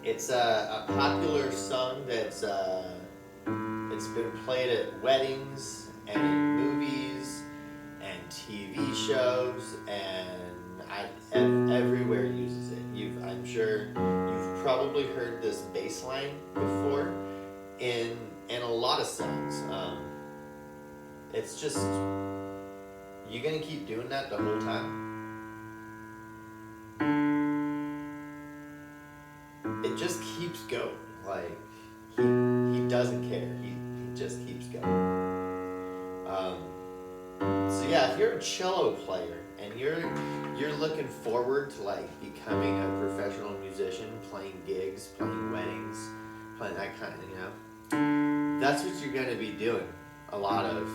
It's a popular song that's it's been played at weddings and in movies and TV shows, and everywhere uses it. I'm sure you've probably heard this bass line before in a lot of songs. It's just, you're gonna keep doing that the whole time. It just keeps going. Like he doesn't care. He just keeps going. So yeah, if you're a cello player and you're looking forward to like becoming a professional musician, playing gigs, playing weddings, playing that kind of, that's what you're gonna be doing a lot of.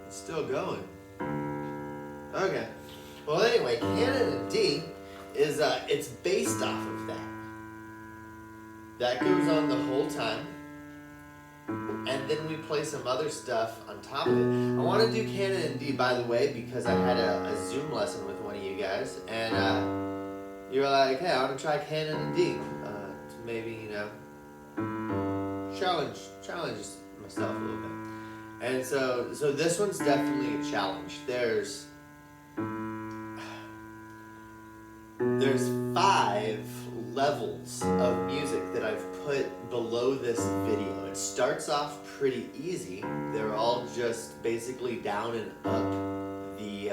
It's still going. Okay. Well, anyway, Canon in D is it's based off of that. That goes on the whole time, and then we play some other stuff on top of it. I want to do Canon in D, by the way, because I had a Zoom lesson with one of you guys, and you were like, "Hey, I want to try Canon in D to maybe challenge myself a little bit." And so this one's definitely a challenge. There's 5 levels of music that I've put below this video. It starts off pretty easy. They're all just basically down and up the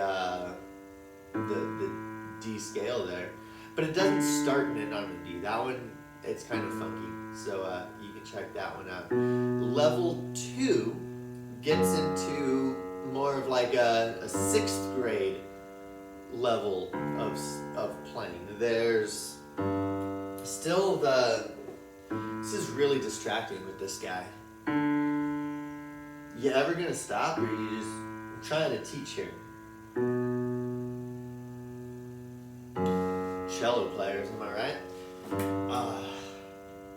D scale there, but it doesn't start and end on a D. That one, it's kind of funky, so you can check that one out. Level 2 gets into more of like a 6th grade level of playing. There's still this is really distracting with this guy. You ever gonna stop, or are you just trying to teach here? Cello players, am I right?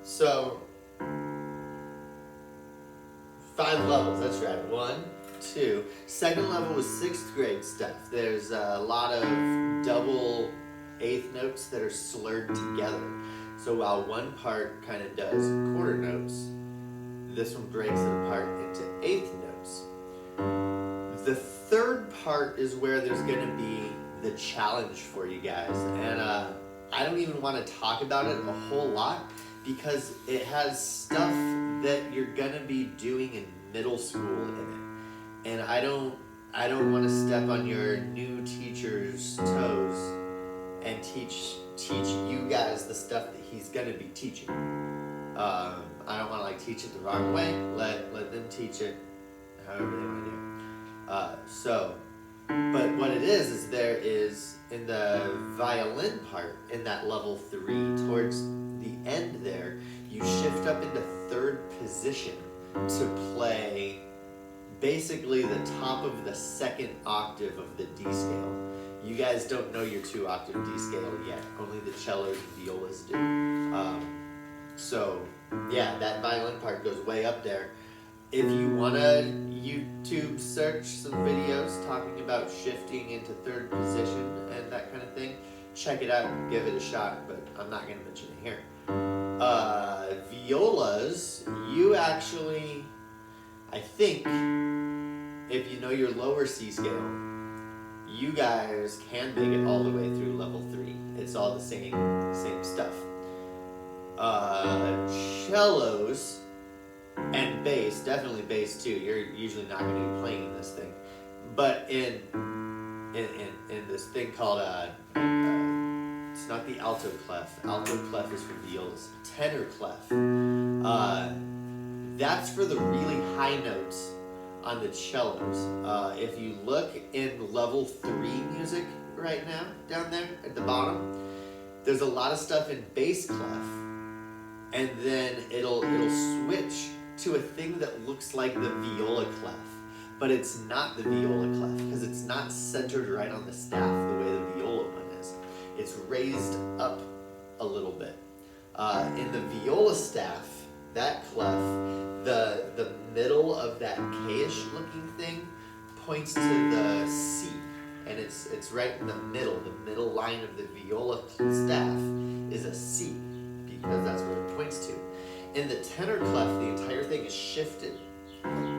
So 5 levels, that's right. 1, 2. Second level was 6th grade stuff. There's a lot of double 8th notes that are slurred together. So while one part kind of does quarter notes, this one breaks it apart into 8th notes. The third part is where there's going to be the challenge for you guys. And I don't even want to talk about it a whole lot, because it has stuff that you're going to be doing in middle school in it. And I don't want to step on your new teacher's toes and teach you guys the stuff that he's gonna be teaching. I don't want to like teach it the wrong way. Let them teach it however they want to do. But what it is there is in the violin part in that level 3 towards the end there, you shift up into 3rd position to play basically the top of the 2nd octave of the D scale. You guys don't know your 2-octave D scale yet. Only the cellos and violas do. So yeah, that violin part goes way up there. If you want to YouTube search some videos talking about shifting into 3rd position and that kind of thing, check it out and give it a shot, but I'm not going to mention it here. Violas, you actually, I think, if you know your lower C scale, you guys can make it all the way through level 3. It's all the same stuff. Cellos and bass, definitely bass too. You're usually not going to be playing this thing, but in this thing called it's not the alto clef. Alto clef is for violas. Tenor clef. That's for the really high notes on the cellos. If you look in level 3 music right now, down there at the bottom, there's a lot of stuff in bass clef, and then it'll switch to a thing that looks like the viola clef, but it's not the viola clef because it's not centered right on the staff the way the viola one is. It's raised up a little bit. In the viola staff, that clef, the middle of that K-ish looking thing points to the C, and it's right in the middle line of the viola staff is a C, because that's where it points to. In the tenor clef, the entire thing is shifted.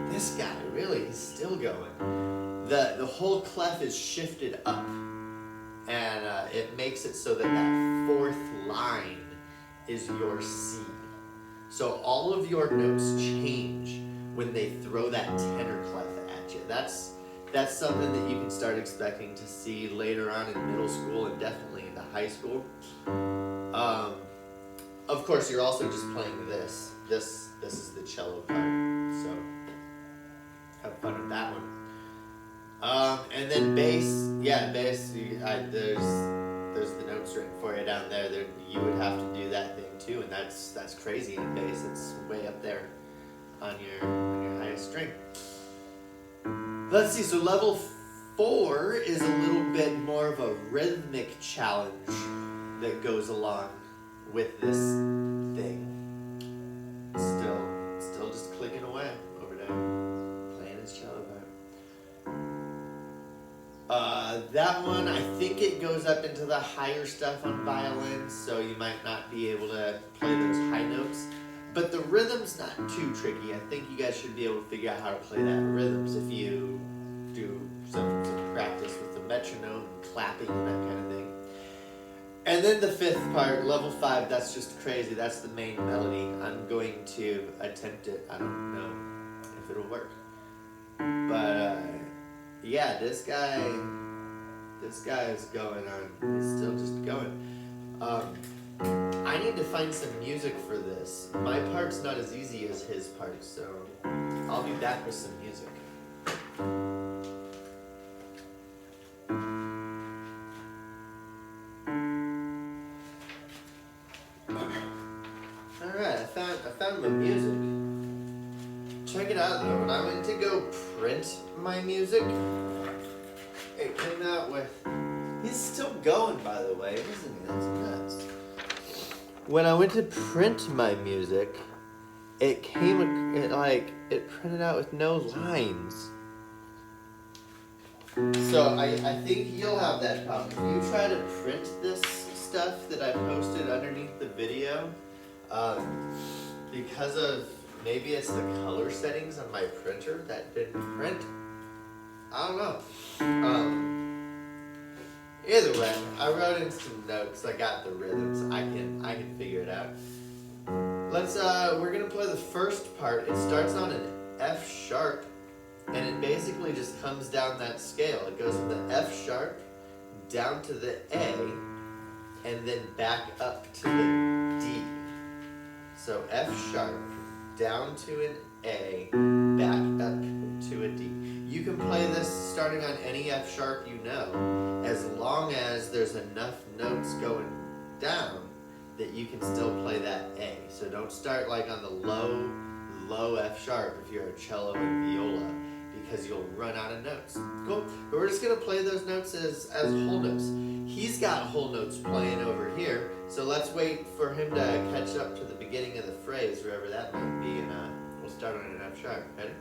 This guy, really, he's still going. The whole clef is shifted up, and it makes it so that that fourth line is your C. So all of your notes change when they throw that tenor clef at you. That's something that you can start expecting to see later on in middle school and definitely into high school. Of course, you're also just playing this. This is the cello part, so have fun with that one. And then bass, bass. There's the notes written for you down there. You would have to do that thing too, and that's crazy in bass. It's way up there on your highest string. Let's see. So level 4 is a little bit more of a rhythmic challenge that goes along with this thing. Still just clicking away over there, playing his cello part. That one, I think it goes up into the higher stuff on violin, so you might not be able to play those high notes. But the rhythm's not too tricky. I think you guys should be able to figure out how to play that rhythms if you do some practice with the metronome and clapping and that kind of thing. And then the 5th part, level 5, that's just crazy. That's the main melody. I'm going to attempt it. I don't know if it'll work. But yeah, this guy is going on. He's still just going. I need to find some music for this. My part's not as easy as his part, so I'll be back with some music. Alright, I found my music. Check it out though. When I went to go print my music, it came out with... He's still going, by the way, isn't he? That's nuts. When I went to print my music, it printed out with no lines. So I think you'll have that problem. If you try to print this stuff that I posted underneath the video, because of, maybe it's the color settings on my printer that didn't print. I don't know. Either way, I wrote in some notes. I got the rhythms. I can figure it out. We're gonna play the first part. It starts on an F sharp, and it basically just comes down that scale. It goes from the F sharp down to the A, and then back up to the D. So F sharp, down to an A, back up to a D. You can play this starting on any F sharp you know, as long as there's enough notes going down that you can still play that A. So don't start like on the low F sharp if you're a cello and viola, because you'll run out of notes. Cool. But we're just gonna play those notes as whole notes. He's got whole notes playing over here, so let's wait for him to catch up to the beginning of the phrase, wherever that might be, and we'll start on an F sharp. Ready?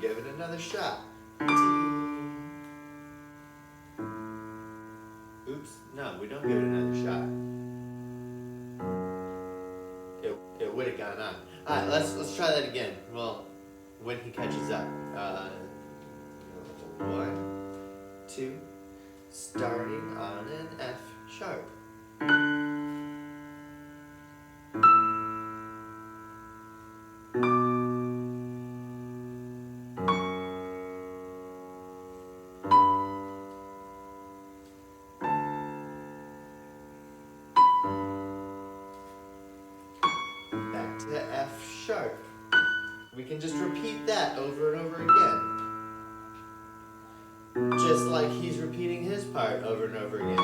Give it another shot. Oops, no, we don't give it another shot. It would have gone on. Alright, let's try that again. Well, when he catches up. 1, 2, starting on an F sharp. To F sharp. We can just repeat that over and over again. Just like he's repeating his part over and over again.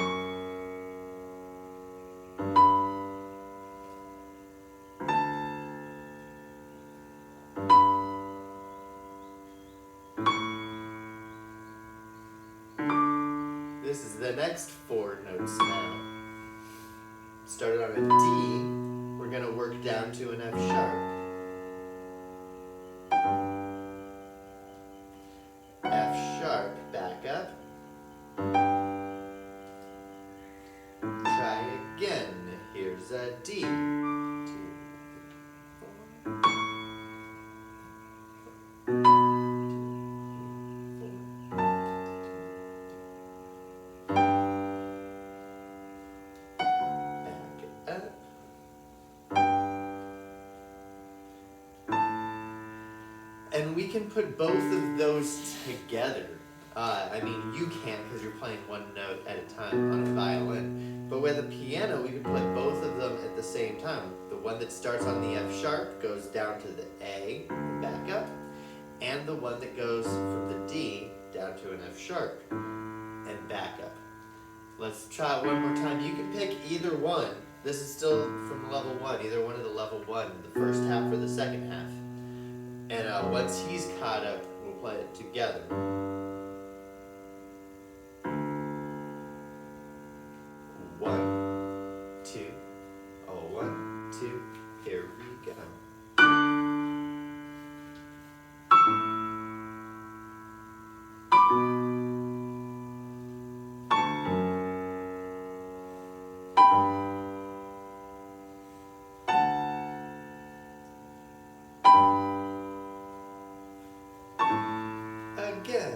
This is the next 4 notes now. Started on a D, we're gonna work down to an F sharp. F sharp, back up. Try again. Here's a D. 2, 4. And we can put both of those together. I mean, you can't because you're playing one note at a time on a violin. But with a piano, we can play both of them at the same time. The one that starts on the F sharp goes down to the A, back up, and the one that goes from the D down to an F sharp and back up. Let's try it one more time. You can pick either one. This is still from level 1, either one of the level 1, the first half or the second half. And once he's caught up, we'll play it together. One, two, oh, 1, 2, here we go. Again.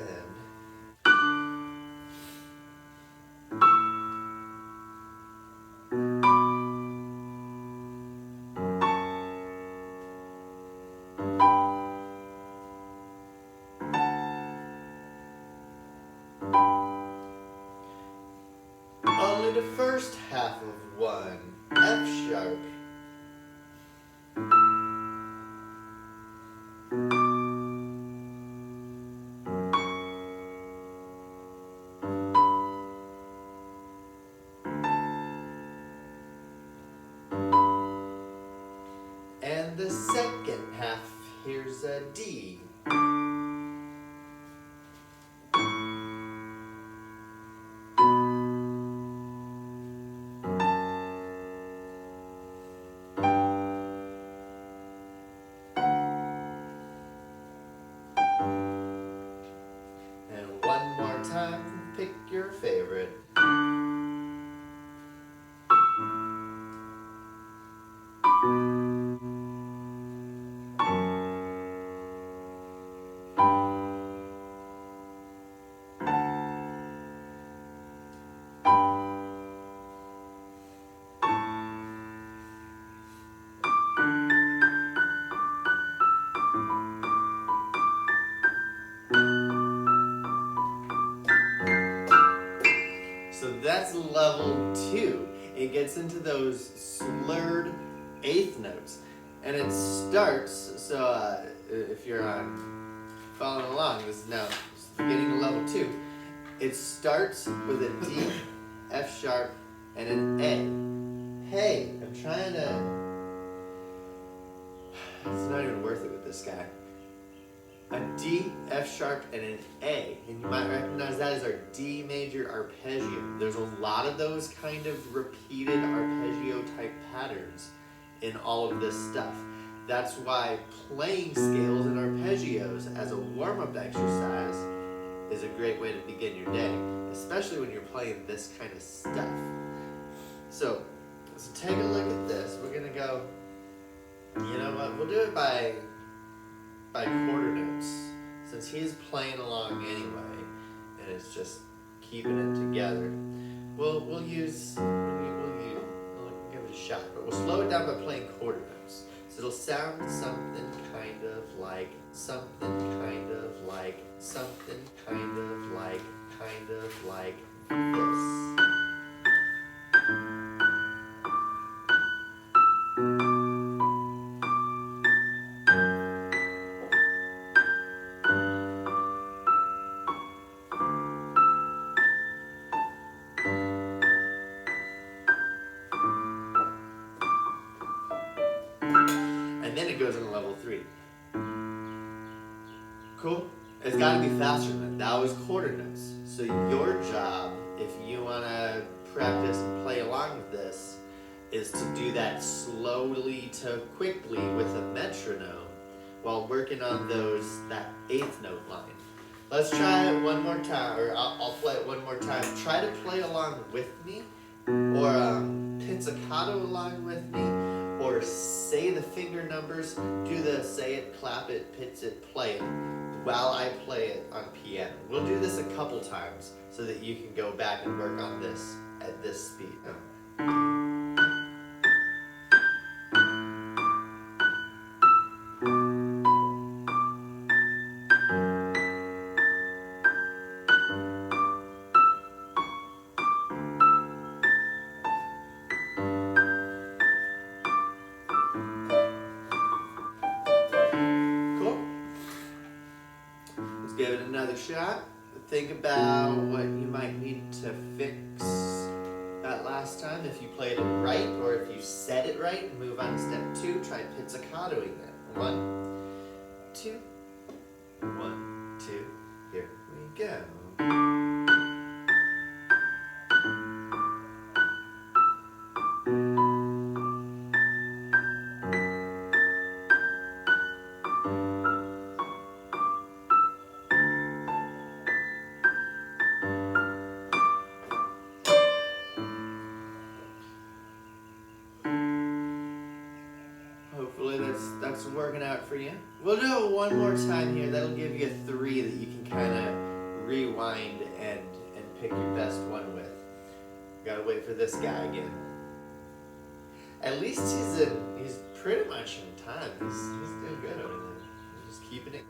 Only the first half of 1, F sharp. And the second half, here's a D. And one more time, pick your favorite. So that's level 2. It gets into those slurred 8th notes. And it starts, so if you're following along, this is now beginning of level 2. It starts with a D, F sharp, and an A. Hey, I'm trying to... It's not even worth it with this guy. A D, F sharp, and an A. And you might recognize that as our D major arpeggio. There's a lot of those kind of repeated arpeggio type patterns in all of this stuff. That's why playing scales and arpeggios as a warm-up exercise is a great way to begin your day, especially when you're playing this kind of stuff. So take a look at this. We're gonna go, you know what, we'll do it by quarter notes, since he's playing along anyway, and it's just keeping it together. We'll give it a shot, but we'll slow it down by playing quarter notes. So it'll sound something kind of like, something kind of like, something kind of like this. And then it goes into level 3. Cool? It's got to be faster than that. That was quarter notes. So your job if you want to practice and play along with this, is to do that slowly to quickly with a metronome while working on that eighth note line. Let's try it one more time, or I'll play it one more time. Try to play along with me, or pizzicato along with me, or say the finger numbers, do the say it, clap it, pitch it, play it, while I play it on piano. We'll do this a couple times so that you can go back and work on this at this speed. Give it another shot. Think about what you might need to fix that last time. If you played it right, or if you said it right, move on to step 2. Try pizzicatoing it. 1, 2, 1, 2. Here we go. Hopefully that's working out for you. We'll do it one more time here. That'll give you a 3 that you can kind of rewind and pick your best one with. Gotta wait for this guy again. At least he's pretty much in time. He's doing good over there. He's just keeping it.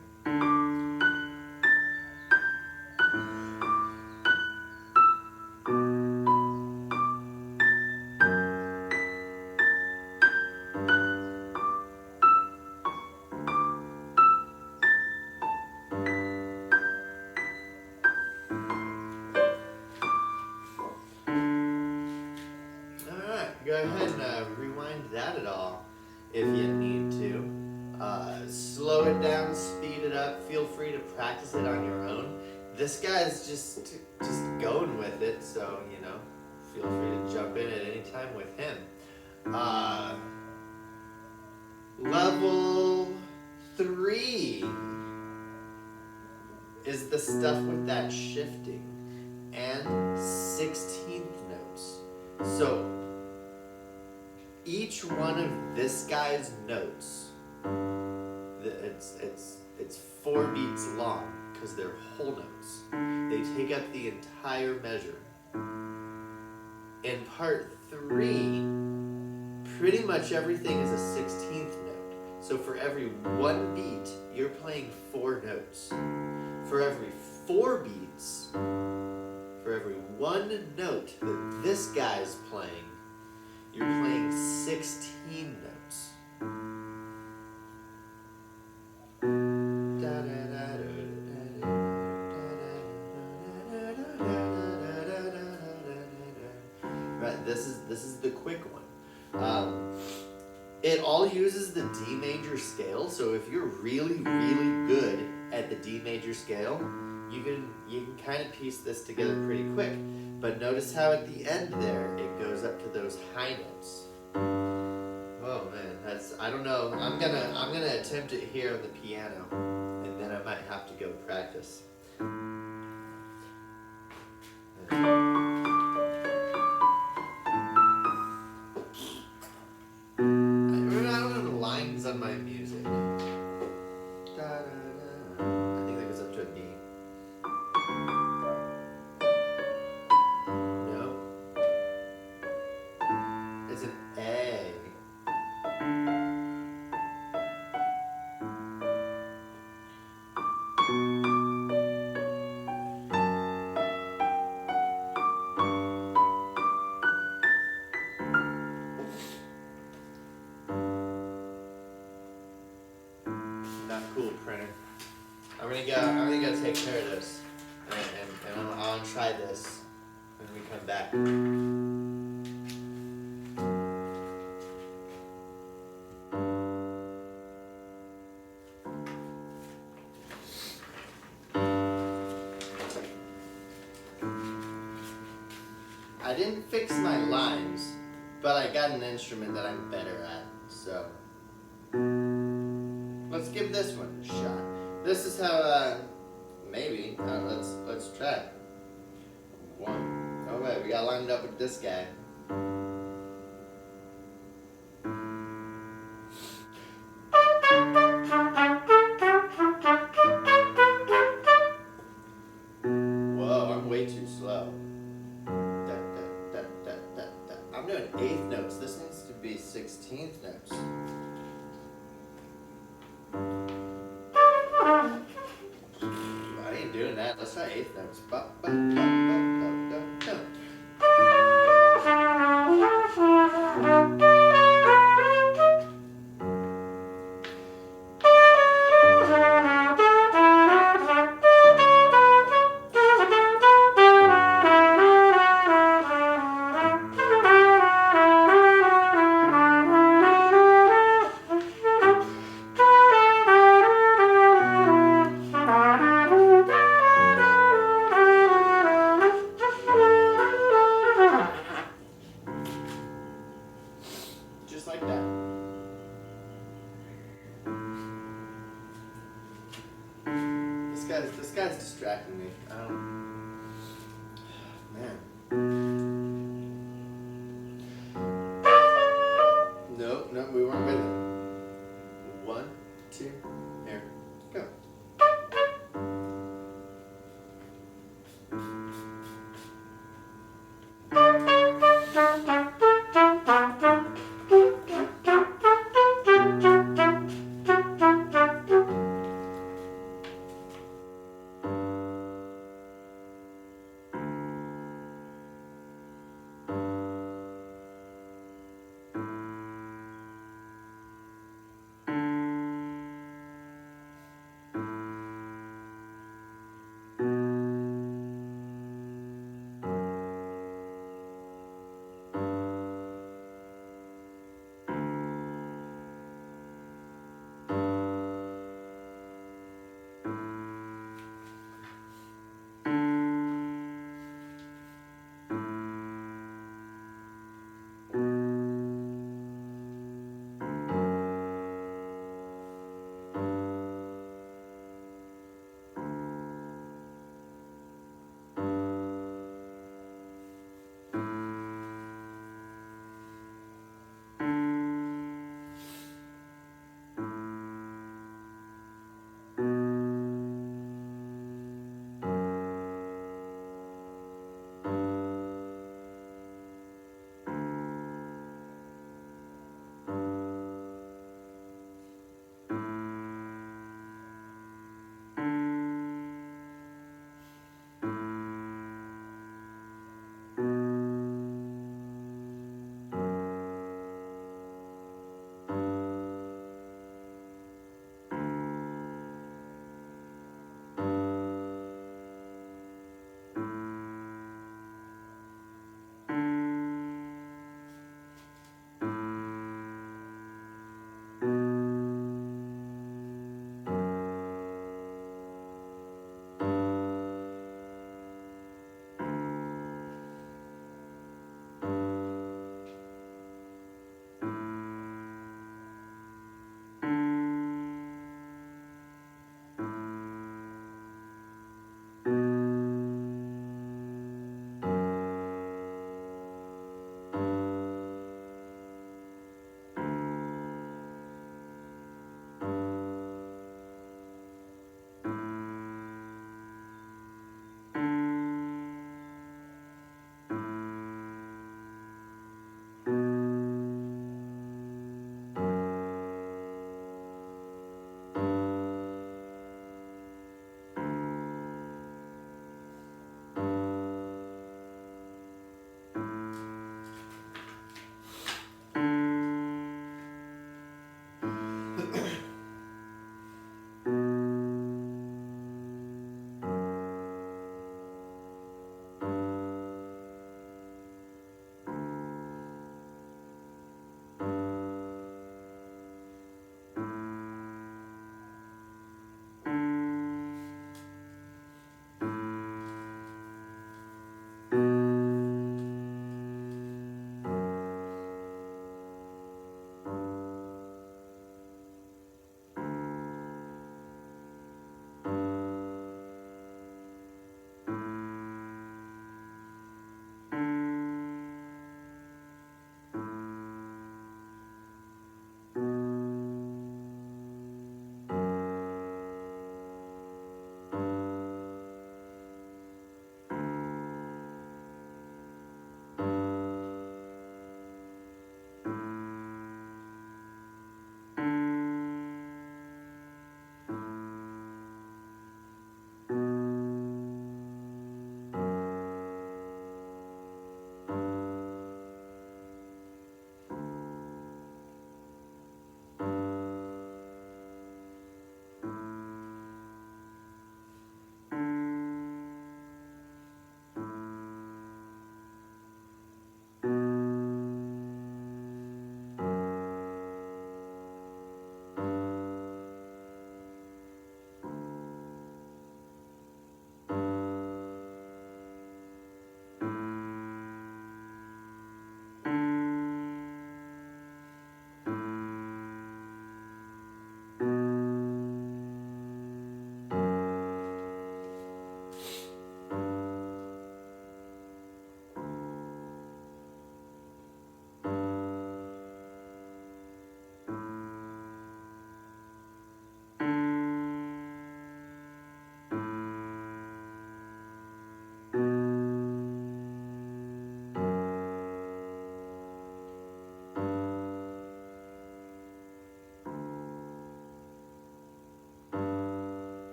Go ahead and rewind that at all if you need to. Slow it down, speed it up. Feel free to practice it on your own. This guy's just going with it, so feel free to jump in at any time with him. Level 3 is the stuff with that shifting and 16th notes. So each one of this guy's notes, it's 4 beats long because they're whole notes. They take up the entire measure. In part 3, pretty much everything is a 16th note. So for every 1 beat, you're playing 4 notes. For every 4 beats, for every 1 note that this guy's playing, you're playing 16 notes. Right, this is the quick one. It all uses the D major scale, so if you're really, really good at the D major scale, you can kind of piece this together pretty quick. But notice how at the end there, it goes up to those high notes. Oh man, I don't know. I'm gonna attempt it here on the piano, and then I might have to go practice. I don't know the lines on my music. I think that goes up to a D. No. It's an A. Not cool, printer. I'm gonna go take care of this, and I'll try this when we come back. I didn't fix my lines, but I got an instrument that I'm better at. So let's give this one a shot. This is how maybe let's try. One. Oh wait, we got lined up with this guy. Whoa, I'm way too slow. Da, da, da, da, da, da. I'm doing 8th notes. This needs to be 16th notes. I ain't doing that. Let's try 8th notes. Ba, ba, ba, ba, ba, da, da. Just like that. This guy's distracting me.